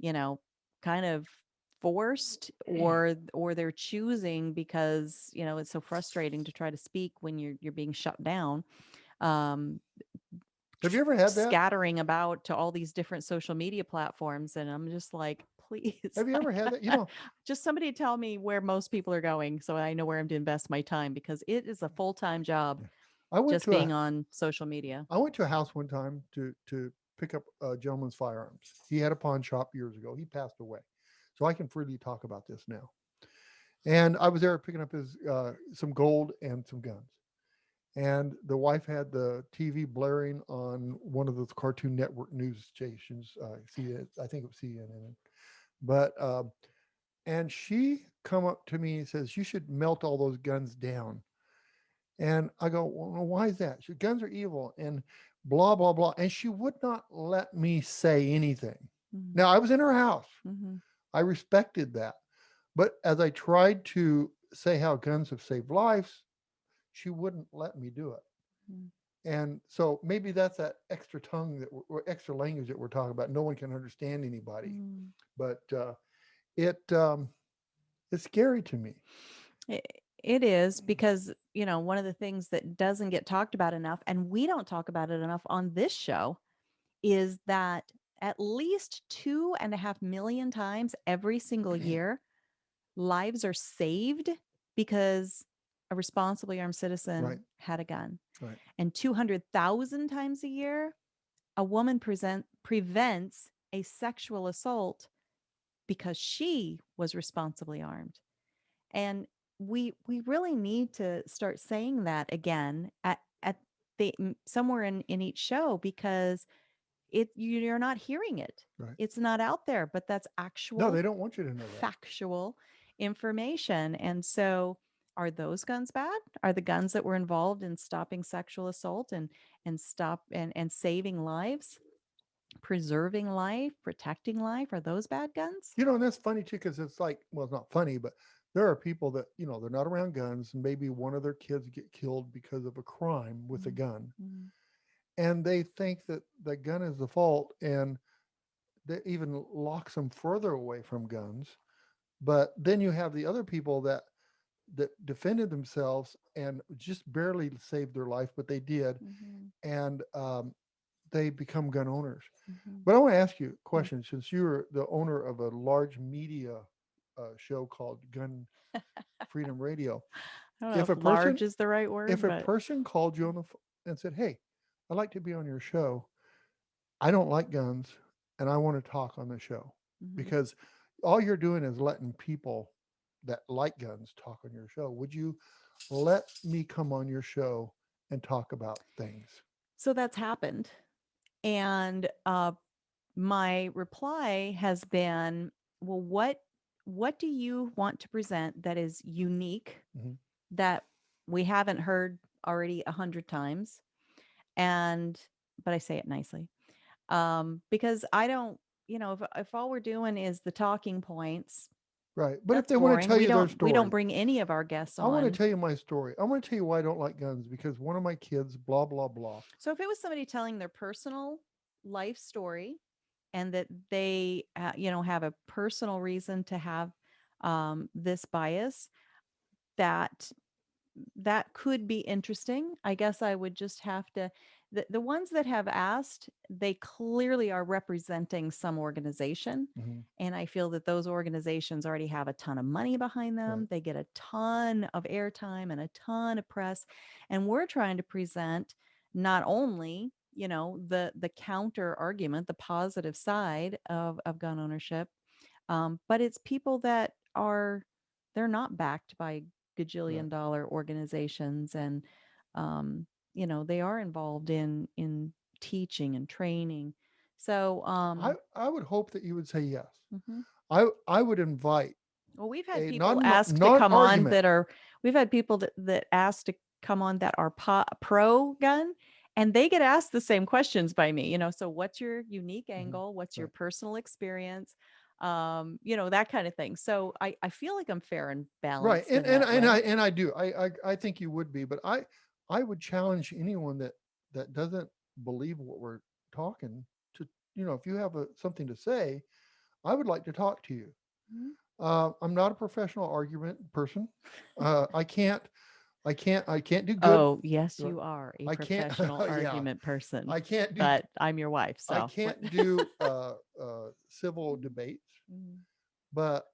kind of forced or they're choosing because, it's so frustrating to try to speak when you're being shut down. Um, Have you ever had that? Scattering about to all these different social media platforms, and I'm just like, please. Have you ever had that? Just somebody tell me where most people are going so I know where I'm to invest my time, because it is a full-time job I went just to being on social media. I went to a house one time to pick up a gentleman's firearms. He had a pawn shop years ago. He passed away, so I can freely talk about this now. And I was there picking up his some gold and some guns. And the wife had the TV blaring on one of those Cartoon Network news stations. I think it was CNN. But and she come up to me and says, "You should melt all those guns down." And I go, "Well, why is that?" She said, "Guns are evil," and blah blah blah. And she would not let me say anything. Mhm. Now I was in her house. Mhm. I respected that. But as I tried to say how guns have saved lives, she wouldn't let me do it. Mm. And so maybe that's that extra tongue or extra language that we're talking about. No one can understand anybody, Mm. but it's scary to me. It is, because, one of the things that doesn't get talked about enough, and we don't talk about it enough on this show, is that at least 2.5 million times every single year, lives are saved because a responsibly armed citizen Right. had a gun. Right. And 200,000 times a year, a woman prevents a sexual assault because she was responsibly armed. And we really need to start saying that again at the somewhere in each show, because you're not hearing it. Right. It's not out there, but that's No, actual they don't want you to know that. factual information. And so, are those guns bad? Are the guns that were involved in stopping sexual assault and saving lives, preserving life, protecting life, are those bad guns? And that's funny too, because it's like, well, it's not funny, but there are people that, they're not around guns, and maybe one of their kids get killed because of a crime with a gun. Mhm. And they think that the gun is the fault, and that even locks them further away from guns. But then you have the other people that defended themselves and just barely saved their life, but they did, Mhm. and they become gun owners. Mhm. But I want to ask you a question, since you're the owner of a large media show called Gun Freedom Radio. I don't know If if a person large is the right word, if a but person called you on the phone and said, "Hey, I'd like to be on your show. I don't like guns, and I want to talk on the show," Mhm. because all you're doing is letting people that like guns talk on your show. Would you let me come on your show and talk about things? So that's happened. And my reply has been, well, what do you want to present that is unique, Mhm. that we haven't heard already 100 times? And but I say it nicely. Because I don't, if all we're doing is the talking points, Right. But if that's they want to boring. tell you their We don't story, bring any of our guests I want to on. tell you my story. I want to tell you why I don't like guns, because one of my kids, blah, blah, blah. So if it was somebody telling their personal life story, and that they, have a personal reason to have this bias, that could be interesting. I guess I would just have to. The ones that have asked, they clearly are representing some organization. Mhm. And I feel that those organizations already have a ton of money behind them. Right. They get a ton of airtime and a ton of press. And we're trying to present not only, the counter argument, the positive side of gun ownership, but it's people that they're not backed by gajillion Right. dollar organizations, and they are involved in teaching and training. So I would hope that you would say yes. mhm. I would invite Well, we've had a people ask to come on non-argument. that are we've had people that ask to come on that are pro gun, and they get asked the same questions by me, so what's your unique angle, what's your Right. personal experience, that kind of thing. So I feel like I'm fair and Right. balanced And in and that and way. I do. I think you would be, but I would challenge anyone that doesn't believe what we're talking to, if you have something to say, I would like to talk to you. Mhm. I'm not a professional argument person. I can't do good. Oh, yes, uh, you are a I can't, professional yeah, argument person, I can't do, but I'm your wife, I so. can't do civil debates, Mhm. but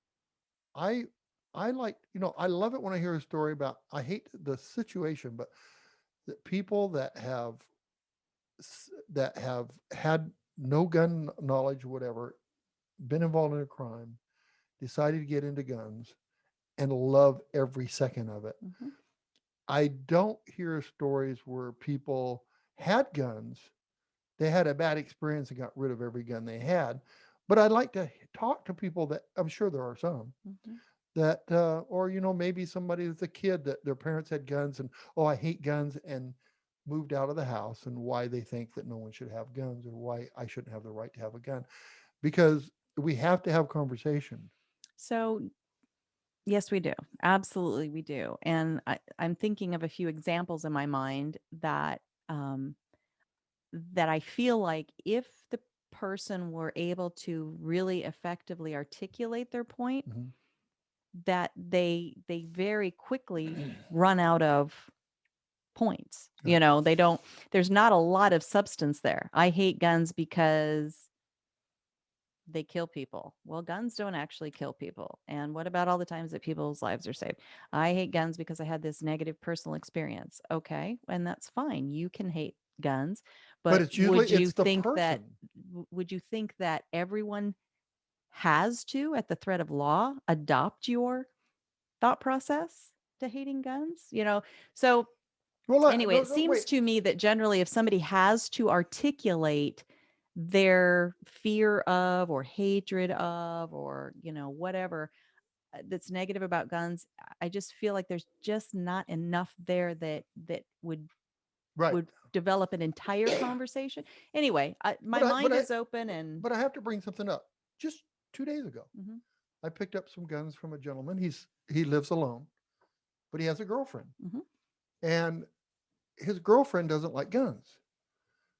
I, I like, I love it when I hear a story about, I hate the situation, but the people that have had no gun knowledge, whatever, been involved in a crime, decided to get into guns and love every second of it. Mhm. I don't hear stories where people had guns, they had a bad experience and got rid of every gun they had. But I'd like to talk to people that, I'm sure there are some Mhm. that, or, maybe somebody that's a kid that their parents had guns and, oh, I hate guns, and moved out of the house, and why they think that no one should have guns, or why I shouldn't have the right to have a gun. Because we have to have conversation. So, yes, we do. Absolutely, we do. And I'm thinking of a few examples in my mind um, that I feel like if the person were able to really effectively articulate their point, Mhm. that they very quickly run out of points. Yeah. They don't, there's not a lot of substance there. I hate guns because they kill people. Well, guns don't actually kill people. And what about all the times that people's lives are saved? I hate guns because I had this negative personal experience. Okay, and that's fine. You can hate guns, But but it's usually, it's the person. would you think that everyone has to, at the threat of law, adopt your thought process to hating guns? So Well, anyway, it no, seems wait. to me that generally if somebody has to articulate their fear of or hatred of or whatever that's negative about guns, I just feel like there's just not enough there that Right. would develop an entire conversation. Anyway, my But I, but mind I, is open and but I have to bring something up. Just 2 days ago, Mhm, I picked up some guns from a gentleman. He lives alone, but he has a girlfriend, mhm, and his girlfriend doesn't like guns.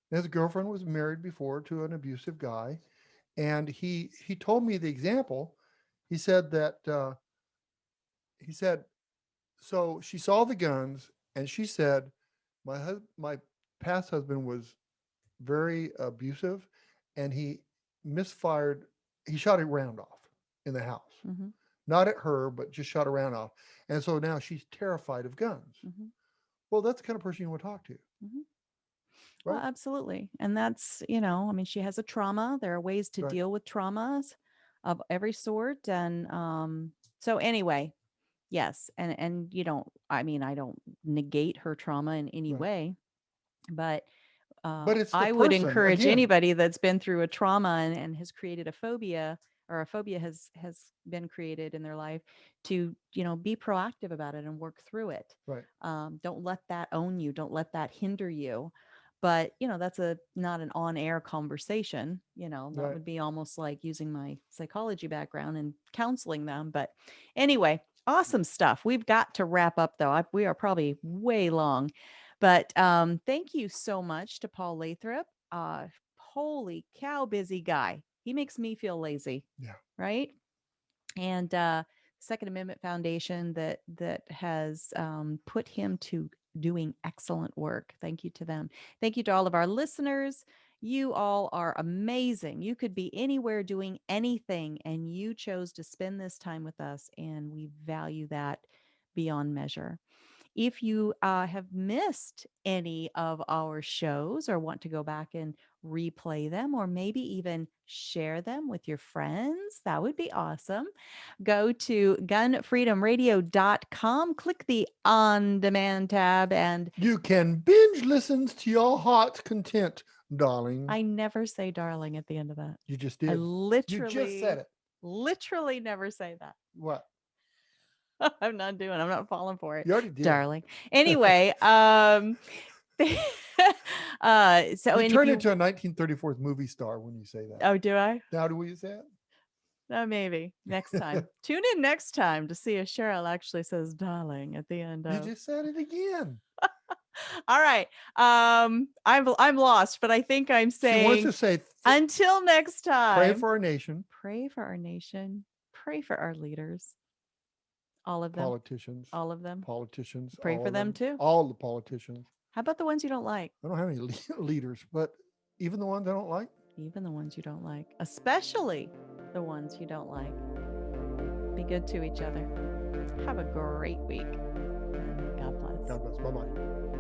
His girlfriend was married before to an abusive guy, and he told me the example. He said that he said so she saw the guns, and she said my past husband was very abusive, and he misfired. He shot a round off in the house, mhm, not at her, but just shot a round off. And so now she's terrified of guns. mhm, Well, that's the kind of person you want to talk to, mhm. Well, right? absolutely. And that's, I mean, she has a trauma. There are ways to Right. deal with traumas of every sort. And so anyway, yes. And I mean, I don't negate her trauma in any Right. way, but But it's the I would person encourage again. anybody that's been through a trauma and has created a phobia, or a phobia has been created in their life, to be proactive about it and work through it. Right. Don't let that own you. Don't let that hinder you. But that's not an on-air conversation. That Right. would be almost like using my psychology background and counseling them. But anyway, awesome stuff. We've got to wrap up though. We are probably way long. But thank you so much to Paul Lathrop. Holy cow, busy guy. He makes me feel lazy, Yeah. right? And Second Amendment Foundation that has put him to doing excellent work. Thank you to them. Thank you to all of our listeners. You all are amazing. You could be anywhere doing anything, and you chose to spend this time with us, and we value that beyond measure. If you have missed any of our shows or want to go back and replay them, or maybe even share them with your friends, that would be awesome. Go to gunfreedomradio.com, click the on demand tab, and You can binge listen to your heart's content, darling. I never say darling at the end of that. You just I did. You just said it. literally never say that. What? I'm not falling for it, You already did. darling. Anyway, so You and if turn you into a 1934 movie star when you say that. oh, do I? Now, do we say it? Maybe next time. Tune in next time to see if Cheryl actually says darling at the end You of. just said it again. All right. I'm lost, but I think I'm She wants saying to say, until next time. pray for our nation. Pray for our nation. pray for our leaders. All of them. Politicians. All of them. Politicians. Pray all for of them too. All the politicians. How about the ones you don't like? I don't have any leaders, but even the ones I don't like. Even the ones you don't like, especially the ones you don't like. Be good to each other. Have a great week. God bless. God bless. Bye-bye.